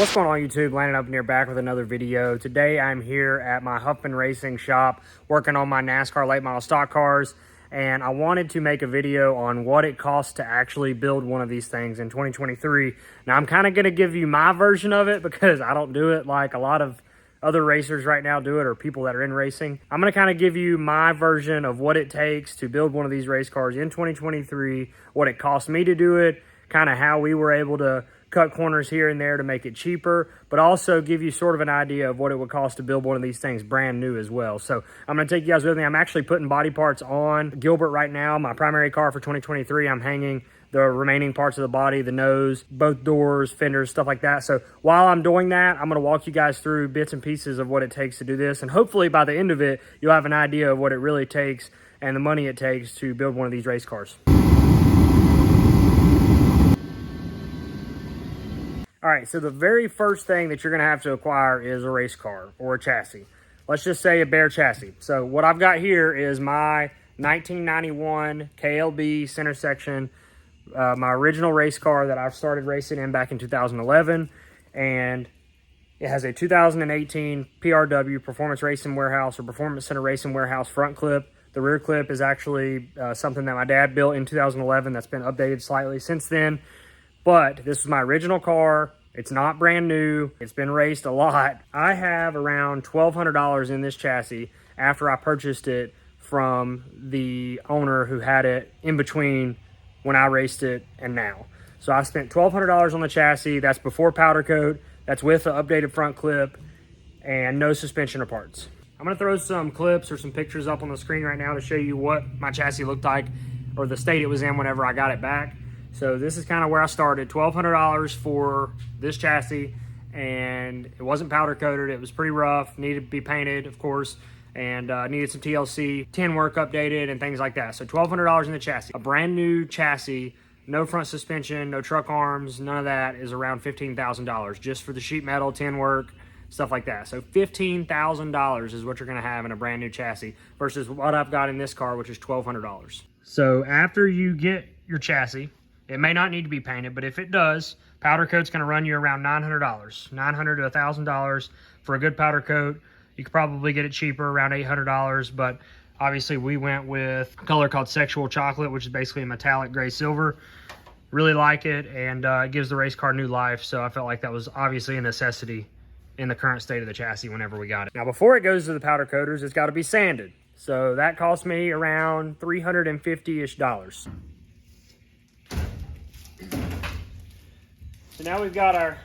What's going on YouTube? Landon up here back with another video. Today I'm here at my Huffman Racing shop working on my NASCAR late model stock cars, and I wanted to make a video on what it costs to actually build one of these things in 2023. Now I'm kind of going to give you my version of it because I don't do it like a lot of other racers right now do it, or people that are in racing. I'm going to kind of give you my version of what it takes to build one of these race cars in 2023, what it cost me to do it, kind of how we were able to cut corners here and there to make it cheaper, but also give you sort of an idea of what it would cost to build one of these things brand new as well. So I'm going to take you guys with me. I'm actually putting body parts on Gilbert right now, my primary car for 2023. I'm hanging the remaining parts of the body, the nose, both doors, fenders, stuff like that. So while I'm doing that, I'm going to walk you guys through bits and pieces of what it takes to do this. And hopefully by the end of it, you'll have an idea of what it really takes and the money it takes to build one of these race cars. All right, so the very first thing that you're going to have to acquire is a race car or a chassis. Let's just say a bare chassis. So what I've got here is my 1991 KLB center section, my original race car that I've started racing in back in 2011, and it has a 2018 PRW, Performance Racing Warehouse, or Performance Center Racing Warehouse front clip. The rear clip is actually something that my dad built in 2011 that's been updated slightly since then. But this is my original car. It's not brand new. It's been raced a lot. I have around $1,200 in this chassis after I purchased it from the owner who had it in between when I raced it and now. So I spent $1,200 on the chassis. That's before powder coat. That's with the updated front clip and no suspension or parts. I'm gonna throw some clips or some pictures up on the screen right now to show you what my chassis looked like, or the state it was in whenever I got it back. So this is kind of where I started. $1,200 for this chassis, and it wasn't powder coated. It was pretty rough, needed to be painted, of course, and needed some TLC, tin work updated, and things like that. So $1,200 in the chassis. A brand new chassis, no front suspension, no truck arms, none of that, is around $15,000 just for the sheet metal, tin work, stuff like that. So $15,000 is what you're gonna have in a brand new chassis versus what I've got in this car, which is $1,200. So after you get your chassis, it may not need to be painted, but if it does, powder coat's going to run you around $900, $900 to $1,000 for a good powder coat. You could probably get it cheaper, around $800, but obviously we went with a color called Sexual Chocolate, which is basically a metallic gray silver. Really like it, and it gives the race car new life, so I felt like that was obviously a necessity in the current state of the chassis whenever we got it. Now, before it goes to the powder coaters, it's got to be sanded, so that cost me around $350-ish. So now we've got our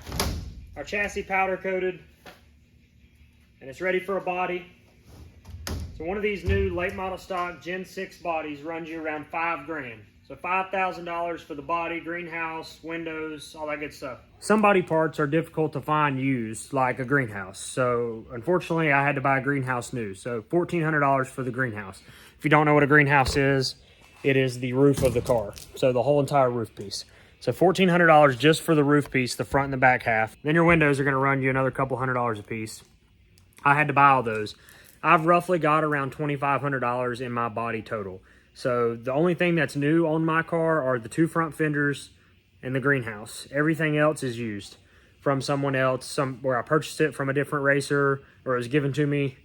chassis powder coated, and it's ready for a body. So one of these new late model stock Gen 6 bodies runs you around $5 grand. So $5,000 for the body, greenhouse, windows, all that good stuff. Some body parts are difficult to find used, like a greenhouse. So unfortunately I had to buy a greenhouse new. So $1,400 for the greenhouse. If you don't know what a greenhouse is, it is the roof of the car. So the whole entire roof piece. So $1,400 just for the roof piece, the front and the back half. Then your windows are going to run you another couple $100 a piece. I had to buy all those. I've roughly got around $2,500 in my body total. So the only thing that's new on my car are the two front fenders and the greenhouse. Everything else is used from someone else, where I purchased it from a different racer, or it was given to me,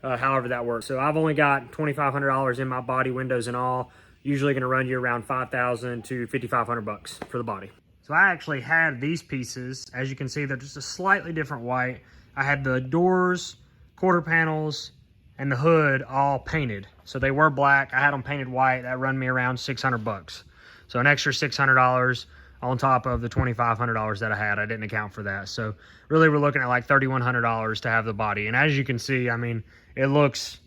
however that works. So I've only got $2,500 in my body, windows and all. Usually going to run you around $5,000 to $5,500 for the body. So I actually had these pieces. As you can see, they're just a slightly different white. I had the doors, quarter panels, and the hood all painted. So they were black. I had them painted white. That run me around $600. So an extra $600 on top of the $2,500 that I had. I didn't account for that. So really we're looking at like $3,100 to have the body. And as you can see, I mean, it looks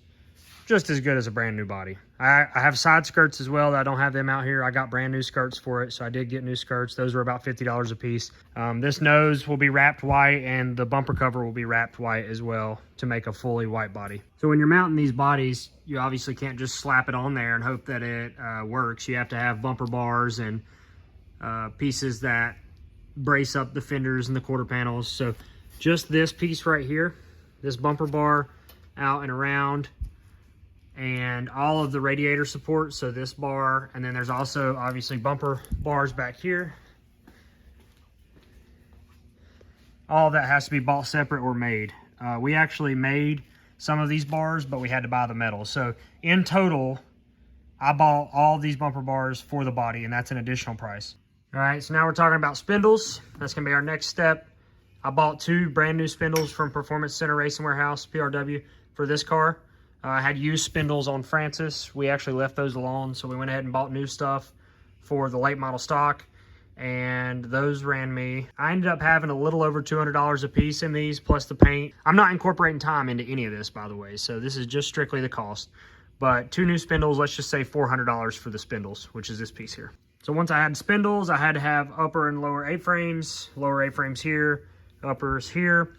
just as good as a brand new body. I have side skirts as well. I don't have them out here. I got brand new skirts for it, so I did get new skirts. Those were about $50 a piece. This nose will be wrapped white, and the bumper cover will be wrapped white as well to make a fully white body. So when you're mounting these bodies, you obviously can't just slap it on there and hope that it works. You have to have bumper bars and pieces that brace up the fenders and the quarter panels. So just this piece right here, this bumper bar out and around, and all of the radiator support, so this bar, and then there's also obviously bumper bars back here. all of that has to be bought separate or made. We actually made some of these bars, but we had to buy the metal. So in total, I bought all of these bumper bars for the body, and that's an additional price. All right, so now we're talking about spindles. That's gonna be our next step. I bought 2 brand new spindles from Performance Center Racing Warehouse, PRW, for this car. I had used spindles on Francis. We actually left those alone, so we went ahead and bought new stuff for the late model stock, and those ran me. I ended up having a little over $200 a piece in these, plus the paint. I'm not incorporating time into any of this, by the way, so this is just strictly the cost. But 2 new spindles, let's just say $400 for the spindles, which is this piece here. So once I had spindles, I had to have upper and lower A-frames, lower A-frames here, uppers here.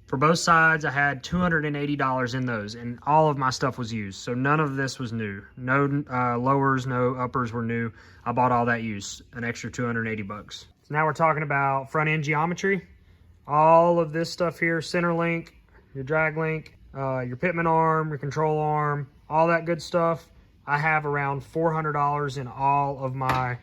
For both sides, I had $280 in those, and all of my stuff was used. So none of this was new. No lowers, no uppers were new. I bought all that used, an extra 280 bucks. So now we're talking about front end geometry. All of this stuff here, center link, your drag link, your pitman arm, your control arm, all that good stuff. I have around $400 in all of my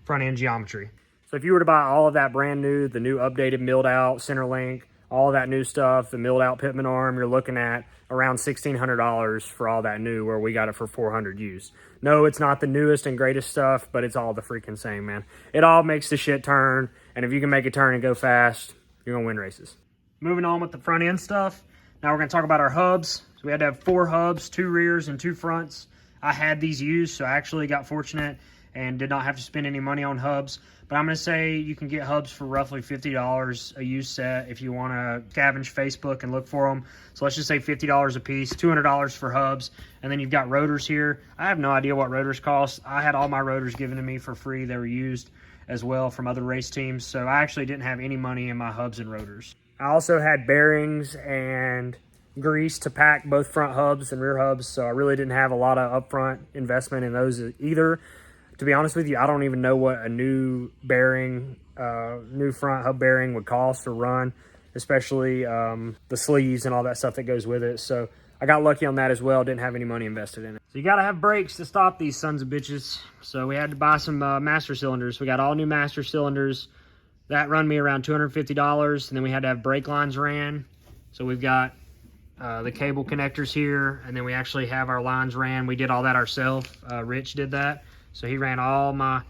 front end geometry. So if you were to buy all of that brand new, the new updated milled out center link, all of that new stuff, the milled out pitman arm, you're looking at around $1,600 for all that new, where we got it for $400 used. No, it's not the newest and greatest stuff, but it's all the freaking same, man. It all makes the shit turn, and if you can make it turn and go fast, you're gonna win races. Moving on with the front end stuff. Now we're gonna talk about our hubs. So we had to have 4 hubs, 2 rears and 2 fronts. I had these used, so I actually got fortunate and did not have to spend any money on hubs. But I'm going to say you can get hubs for roughly $50 a used set if you want to scavenge Facebook and look for them. So let's just say $50 a piece, $200 for hubs. And then you've got rotors here. I have no idea what rotors cost. I had all my rotors given to me for free. They were used as well from other race teams. So I actually didn't have any money in my hubs and rotors. I also had bearings and grease to pack both front hubs and rear hubs. So I really didn't have a lot of upfront investment in those either. To be honest with you, I don't even know what a new bearing, new front hub bearing would cost or run, especially the sleeves and all that stuff that goes with it. So I got lucky on that as well. Didn't have any money invested in it. So you got to have brakes to stop these sons of bitches. So we had to buy some master cylinders. We got all new master cylinders. That run me around $250. And then we had to have brake lines ran. So we've got the cable connectors here. And then we actually have our lines ran. We did all that ourselves. Rich did that. So he ran all my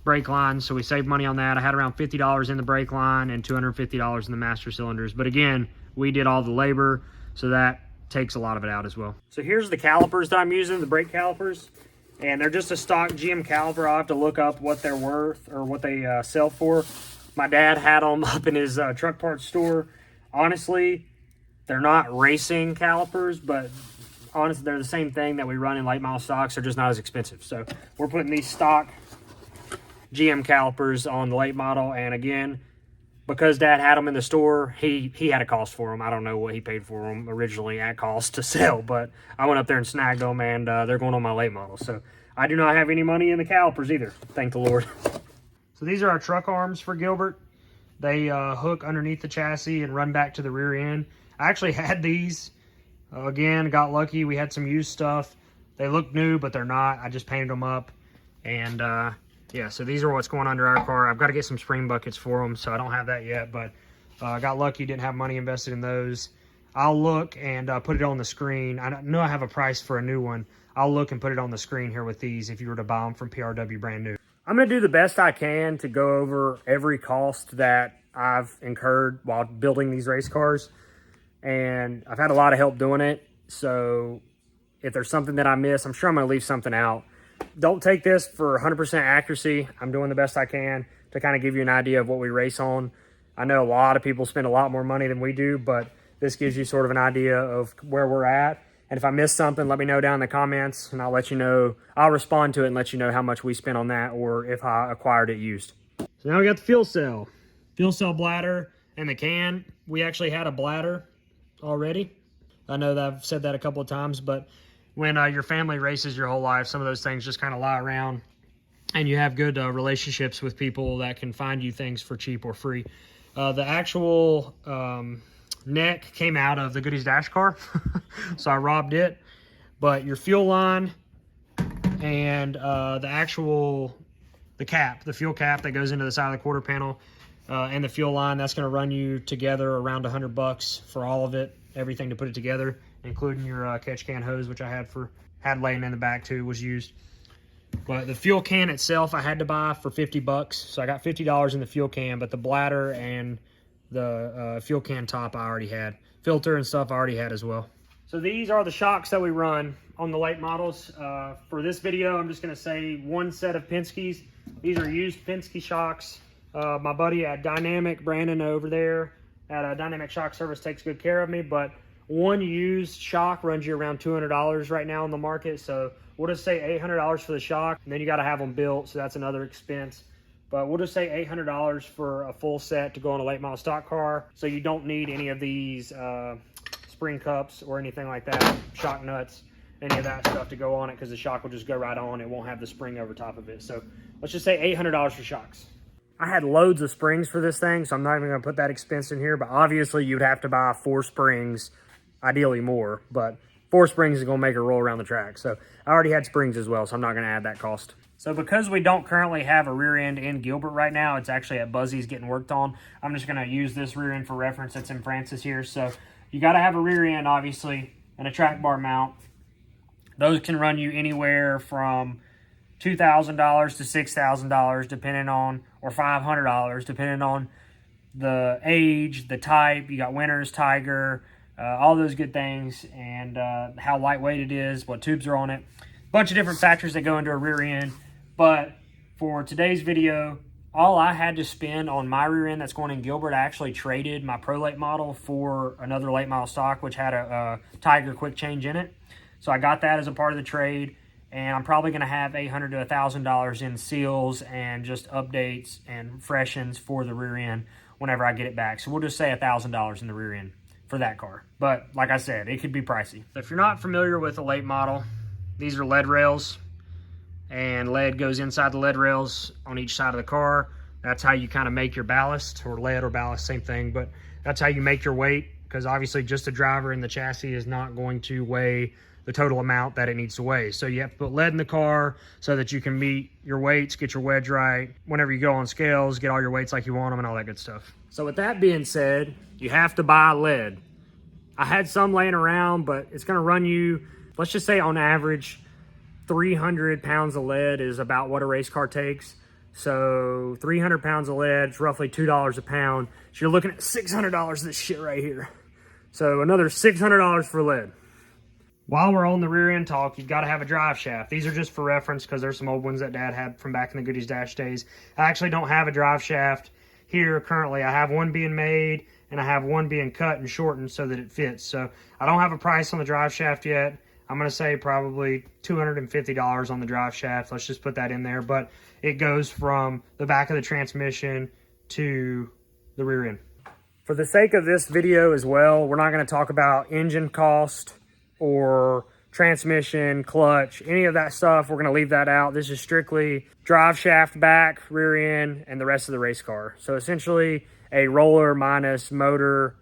brake lines, so we saved money on that. I had around $50 in the brake line and $250 in the master cylinders. But again, we did all the labor, so that takes a lot of it out as well. So here's the calipers that I'm using, the brake calipers. And they're just a stock GM caliper. I'll have to look up what they're worth or what they sell for. My dad had them up in his truck parts store. Honestly, they're not racing calipers, but honestly, they're the same thing that we run in late model stocks. They're just not as expensive. So we're putting these stock GM calipers on the late model. And again, because Dad had them in the store, he had a cost for them. I don't know what he paid for them originally at cost to sell, but I went up there and snagged them, and they're going on my late model. So I do not have any money in the calipers either. Thank the Lord. So these are our truck arms for Gilbert. They hook underneath the chassis and run back to the rear end. I actually had these. Again, got lucky. We had some used stuff. They look new, but they're not. I just painted them up. And yeah, so these are what's going under our car. I've got to get some spring buckets for them, so I don't have that yet. But I got lucky, didn't have money invested in those. I'll look and put it on the screen. I know I have a price for a new one. I'll look and put it on the screen here with these if you were to buy them from PRW brand new. I'm going to do the best I can to go over every cost that I've incurred while building these race cars. And I've had a lot of help doing it. So if there's something that I miss, I'm sure I'm going to leave something out. Don't take this for 100% accuracy. I'm doing the best I can to kind of give you an idea of what we race on. I know a lot of people spend a lot more money than we do, but this gives you sort of an idea of where we're at. And if I miss something, let me know down in the comments, and I'll let you know. I'll respond to it and let you know how much we spent on that or if I acquired it used. So now we got the fuel cell bladder and the can. We actually had a bladder already. I know that I've said that a couple of times, but when your family races your whole life, some of those things just kind of lie around, and you have good relationships with people that can find you things for cheap or free. The actual neck came out of the Goodies Dash car, so I robbed it. But your fuel line and the fuel cap that goes into the side of the quarter panel, and the fuel line. That's going to run you together around $100 for all of it, everything to put it together, including your catch can hose, which I had laying in the back too, was used. But the fuel can itself I had to buy for $50, so I got $50 in the fuel can, but the bladder and the fuel can top I already had. Filter and stuff I already had as well. So these are the shocks that we run on the late models. For this video, I'm just going to say one set of Penske's. These are used Penske shocks. My buddy at Dynamic, Brandon over there at Dynamic Shock Service, takes good care of me, but one used shock runs you around $200 right now on the market. So we'll just say $800 for the shock, and then you got to have them built, so that's another expense. But we'll just say $800 for a full set to go on a late model stock car. So you don't need any of these spring cups or anything like that, shock nuts, any of that stuff to go on it, because the shock will just go right on. It won't have the spring over top of it. So let's just say $800 for shocks. I had loads of springs for this thing, so I'm not even going to put that expense in here. But obviously you'd have to buy 4 springs, ideally more. But 4 springs is going to make it roll around the track. So I already had springs as well, so I'm not going to add that cost. So because we don't currently have a rear end in Gilbert right now, it's actually at Buzzy's getting worked on. I'm just going to use this rear end for reference. It's in Francis here. So you got to have a rear end, obviously, and a track bar mount. Those can run you anywhere from $2,000 to $6,000 depending on, or $500 depending on the age, the type. You got Winters, Tiger, all those good things, and how lightweight it is, what tubes are on it. Bunch of different factors that go into a rear end. But for today's video, all I had to spend on my rear end that's going in Gilbert, I actually traded my Pro Late model for another late model stock, which had a Tiger quick change in it. So I got that as a part of the trade, and I'm probably going to have $800 to $1,000 in seals and just updates and freshens for the rear end whenever I get it back. So we'll just say $1,000 in the rear end for that car. But like I said, it could be pricey. If you're not familiar with a late model, these are lead rails, and lead goes inside the lead rails on each side of the car. That's how you kind of make your ballast, or lead or ballast, same thing, but that's how you make your weight, because obviously just the driver and the chassis is not going to weigh the total amount that it needs to weigh. So you have to put lead in the car so that you can meet your weights, get your wedge right. Whenever you go on scales, get all your weights like you want them and all that good stuff. So with that being said, you have to buy lead. I had some laying around, but it's going to run you, let's just say on average, 300 pounds of lead is about what a race car takes. So 300 pounds of lead, it's roughly $2 a pound. So you're looking at $600 of this shit right here. So another $600 for lead. While we're on the rear end talk, you've got to have a drive shaft. These are just for reference because there's some old ones that Dad had from back in the Goodies Dash days. I actually don't have a drive shaft here currently. I have one being made, and I have one being cut and shortened so that it fits. So I don't have a price on the drive shaft yet. I'm going to say probably $250 on the drive shaft. Let's just put that in there. But it goes from the back of the transmission to the rear end. For the sake of this video as well, we're not going to talk about engine cost or transmission, clutch, any of that stuff. We're going to leave that out. This is strictly drive shaft, back, rear end, and the rest of the race car. So essentially a roller minus motor,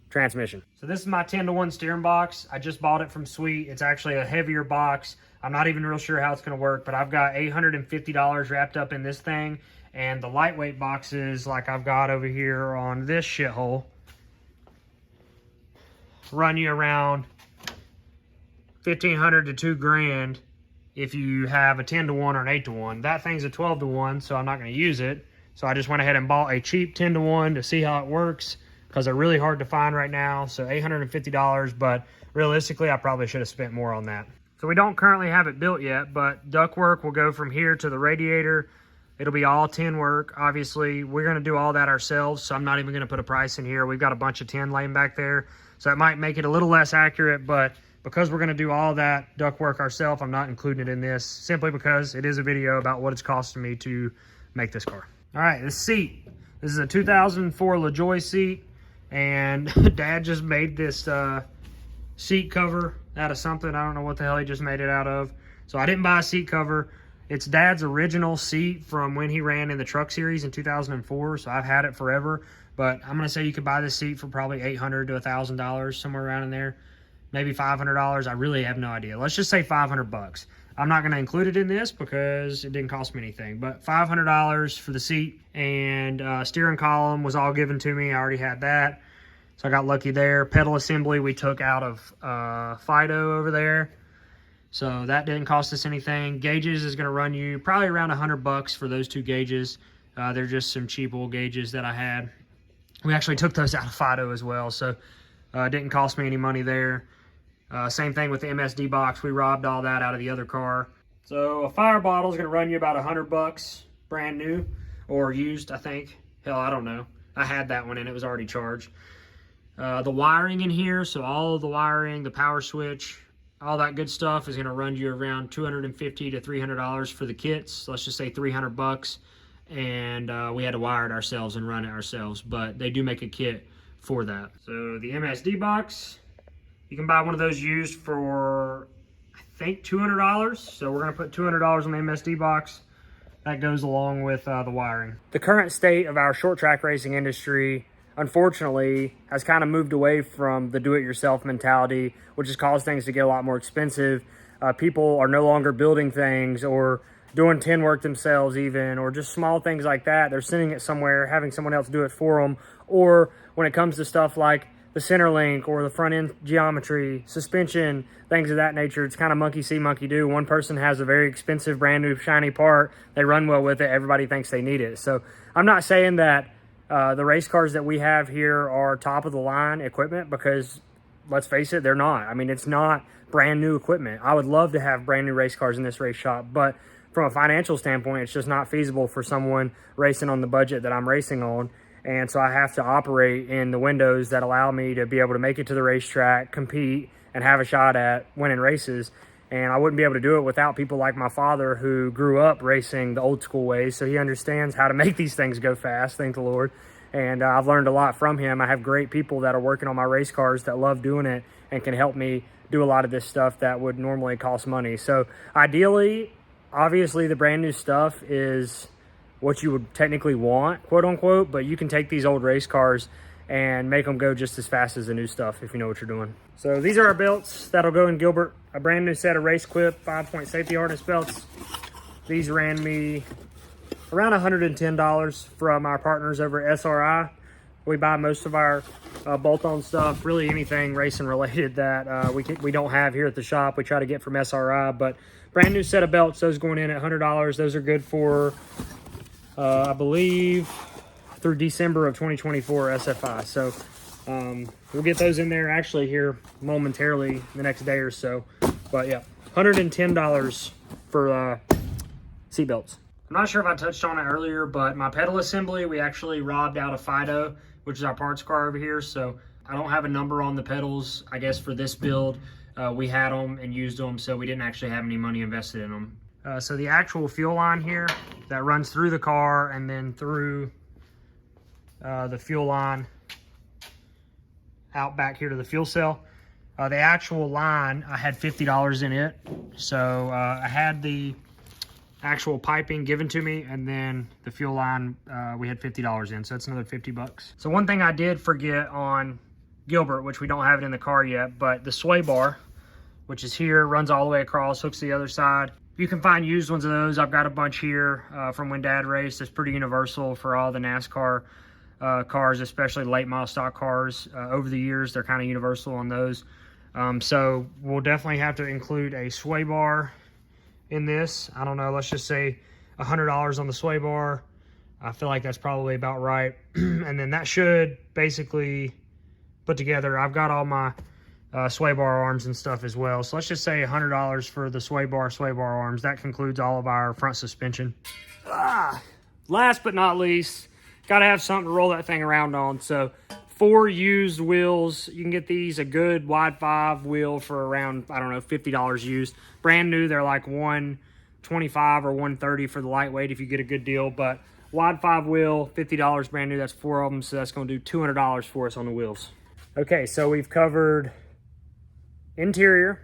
transmission. So this is my 10-to-1 steering box. I just bought it from Sweet. It's actually a heavier box. I'm not even real sure how it's going to work, but I've got $850 wrapped up in this thing, and the lightweight boxes like I've got over here on this shithole run you around $1,500 to $2,000 if you have a 10-to-1 or an 8-to-1. That thing's a 12-to-1, so I'm not going to use it. So I just went ahead and bought a cheap 10-to-1 to see how it works, because they're really hard to find right now. So $850, but realistically, I probably should have spent more on that. So we don't currently have it built yet, but ductwork will go from here to the radiator. It'll be all tin work. Obviously, we're going to do all that ourselves, so I'm not even going to put a price in here. We've got a bunch of tin laying back there, so it might make it a little less accurate, but because we're going to do all that ductwork ourselves, I'm not including it in this, simply because it is a video about what it's costing me to make this car. All right, this seat. This is a 2004 LaJoy seat. And Dad just made this seat cover out of something. I don't know what the hell he just made it out of. So I didn't buy a seat cover. It's Dad's original seat from when he ran in the truck series in 2004. So I've had it forever. But I'm going to say you could buy this seat for probably $800 to $1,000, somewhere around in there. Maybe $500. I really have no idea. Let's just say $500. I'm not going to include it in this because it didn't cost me anything, but $500 for the seat, and steering column was all given to me. I already had that, so I got lucky there. Pedal assembly we took out of Fido over there, so that didn't cost us anything. Gauges is going to run you probably around $100 for those 2 gauges. They're just some cheap old gauges that I had. We actually took those out of Fido as well, so it didn't cost me any money there. Same thing with the MSD box. We robbed all that out of the other car. So a fire bottle is going to run you about $100, brand new or used, I think. Hell, I don't know. I had that one and it was already charged. The wiring in here, so all of the wiring, the power switch, all that good stuff is going to run you around $250 to $300 for the kits. So let's just say $300, and we had to wire it ourselves and run it ourselves, but they do make a kit for that. So the MSD box, you can buy one of those used for, I think, $200. So we're going to put $200 on the MSD box. That goes along with the wiring. The current state of our short track racing industry, unfortunately, has kind of moved away from the do-it-yourself mentality, which has caused things to get a lot more expensive. People are no longer building things or doing tin work themselves even, or just small things like that. They're sending it somewhere, having someone else do it for them. Or when it comes to stuff like the center link or the front end geometry, suspension, things of that nature, it's kind of monkey see, monkey do. One person has a very expensive, brand new, shiny part. They run well with it. Everybody thinks they need it. So I'm not saying that the race cars that we have here are top of the line equipment, because let's face it, they're not. I mean, it's not brand new equipment. I would love to have brand new race cars in this race shop, but from a financial standpoint, it's just not feasible for someone racing on the budget that I'm racing on. And so I have to operate in the windows that allow me to be able to make it to the racetrack, compete, and have a shot at winning races. And I wouldn't be able to do it without people like my father, who grew up racing the old school ways. So he understands how to make these things go fast, thank the Lord. And I've learned a lot from him. I have great people that are working on my race cars that love doing it and can help me do a lot of this stuff that would normally cost money. So ideally, obviously the brand new stuff is what you would technically want, quote unquote, but you can take these old race cars and make them go just as fast as the new stuff if you know what you're doing. So these are our belts that'll go in Gilbert. A brand new set of Race Clip 5-point safety harness belts. These ran me around $110 from our partners over at SRI. We buy most of our bolt-on stuff, really anything racing related that we don't have here at the shop. We try to get from SRI, but brand new set of belts, those going in at $100. Those are good for I believe through December of 2024 SFI. So we'll get those in there actually here momentarily the next day or so. But yeah, $110 for seat belts. I'm not sure if I touched on it earlier, but my pedal assembly, we actually robbed out of Fido, which is our parts car over here. So I don't have a number on the pedals, I guess, for this build. We had them and used them, so we didn't actually have any money invested in them. So the actual fuel line here that runs through the car and then through the fuel line out back here to the fuel cell. The actual line, I had $50 in it. So I had the actual piping given to me, and then the fuel line we had $50 in, so that's another $50. So one thing I did forget on Gilbert, which we don't have it in the car yet, but the sway bar, which is here, runs all the way across, hooks to the other side. You can find used ones of those. I've got a bunch here from when Dad raced. It's pretty universal for all the NASCAR cars, especially late model stock cars. Over the years, they're kind of universal on those. So we'll definitely have to include a sway bar in this. I don't know, let's just say $100 on the sway bar. I feel like that's probably about right. And then that should basically put together, I've got all my sway bar arms and stuff as well. So let's just say $100 for the sway bar arms. That concludes all of our front suspension. Last but not least, got to have something to roll that thing around on. So 4 used wheels. You can get these, a good wide 5 wheel for around, I don't know, $50 used. Brand new, they're like $125 or $130 for the lightweight if you get a good deal. But wide 5 wheel, $50 brand new. That's 4 of them, so that's going to do $200 for us on the wheels. Okay, so we've covered interior,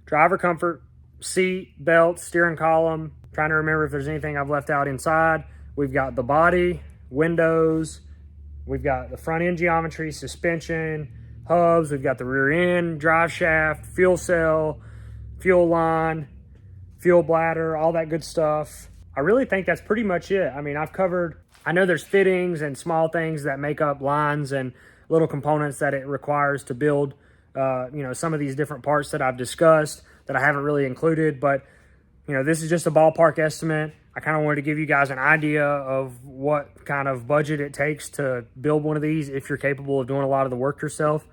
driver comfort, seat, belt, steering column. Trying to remember if there's anything I've left out inside. We've got the body, windows, we've got the front end geometry, suspension, hubs, we've got the rear end, drive shaft, fuel cell, fuel line, fuel bladder, all that good stuff. I really think that's pretty much it. I mean, I know there's fittings and small things that make up lines and little components that it requires to build, some of these different parts that I've discussed that I haven't really included, but this is just a ballpark estimate. I kind of wanted to give you guys an idea of what kind of budget it takes to build one of these if you're capable of doing a lot of the work yourself.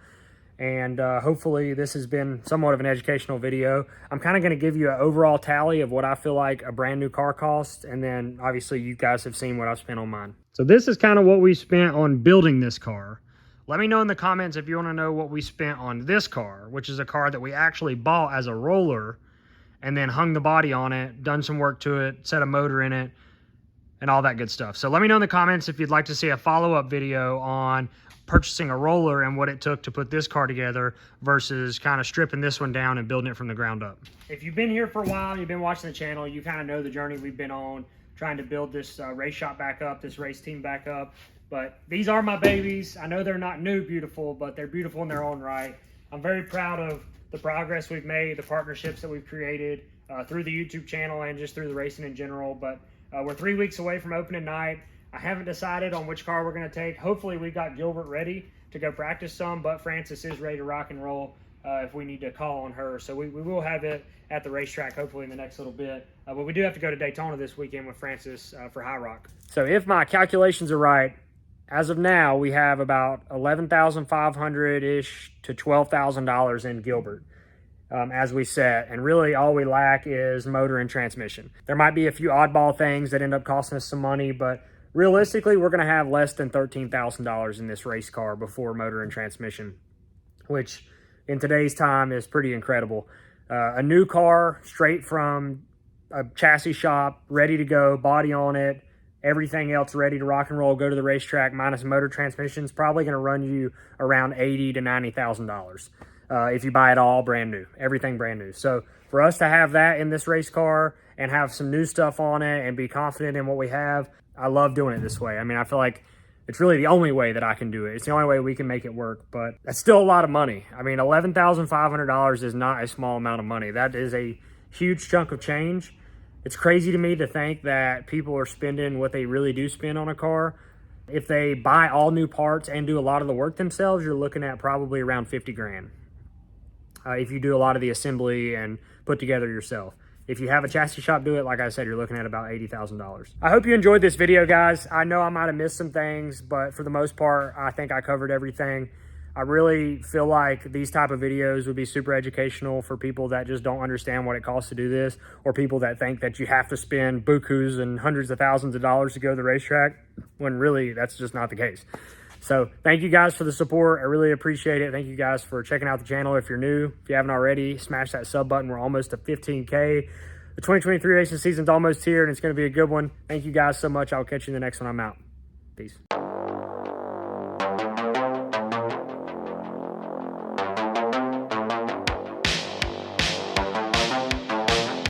And hopefully this has been somewhat of an educational video. I'm kind of going to give you an overall tally of what I feel like a brand new car costs, and then obviously you guys have seen what I've spent on mine. So this is kind of what we spent on building this car. Let me know in the comments if you want to know what we spent on this car, which is a car that we actually bought as a roller and then hung the body on it, done some work to it, set a motor in it, and all that good stuff. So let me know in the comments if you'd like to see a follow-up video on purchasing a roller and what it took to put this car together versus kind of stripping this one down and building it from the ground up. If you've been here for a while, you've been watching the channel, you kind of know the journey we've been on trying to build this race shop back up, this race team back up. But these are my babies. I know they're not new beautiful, but they're beautiful in their own right. I'm very proud of the progress we've made, the partnerships that we've created through the YouTube channel and just through the racing in general. But we're 3 weeks away from opening night. I haven't decided on which car we're going to take. Hopefully we got Gilbert ready to go practice some, but Frances is ready to rock and roll if we need to call on her. So we will have it at the racetrack hopefully in the next little bit. But we do have to go to Daytona this weekend with Frances for High Rock. So if my calculations are right, as of now, we have about $11,500-ish to $12,000 in Gilbert as we set. And really all we lack is motor and transmission. There might be a few oddball things that end up costing us some money, but realistically, we're going to have less than $13,000 in this race car before motor and transmission, which in today's time is pretty incredible. A new car straight from a chassis shop, ready to go, body on it, everything else ready to rock and roll, go to the racetrack, minus motor transmission, is probably going to run you around $80,000 to $90,000 if you buy it all brand new, everything brand new. So for us to have that in this race car and have some new stuff on it and be confident in what we have, I love doing it this way. I mean, I feel like it's really the only way that I can do it. It's the only way we can make it work, but that's still a lot of money. I mean, $11,500 is not a small amount of money. That is a huge chunk of change. It's crazy to me to think that people are spending what they really do spend on a car. If they buy all new parts and do a lot of the work themselves, you're looking at probably around 50 grand. If you do a lot of the assembly and put together yourself. If you have a chassis shop do it, like I said, you're looking at about $80,000. I hope you enjoyed this video, guys. I know I might have missed some things, but for the most part, I think I covered everything. I really feel like these type of videos would be super educational for people that just don't understand what it costs to do this, or people that think that you have to spend bukus and hundreds of thousands of dollars to go to the racetrack, when really that's just not the case. So thank you guys for the support. I really appreciate it. Thank you guys for checking out the channel. If you're new, if you haven't already, smash that sub button. We're almost to 15K. The 2023 racing season's almost here, and it's going to be a good one. Thank you guys so much. I'll catch you in the next one. I'm out. Peace.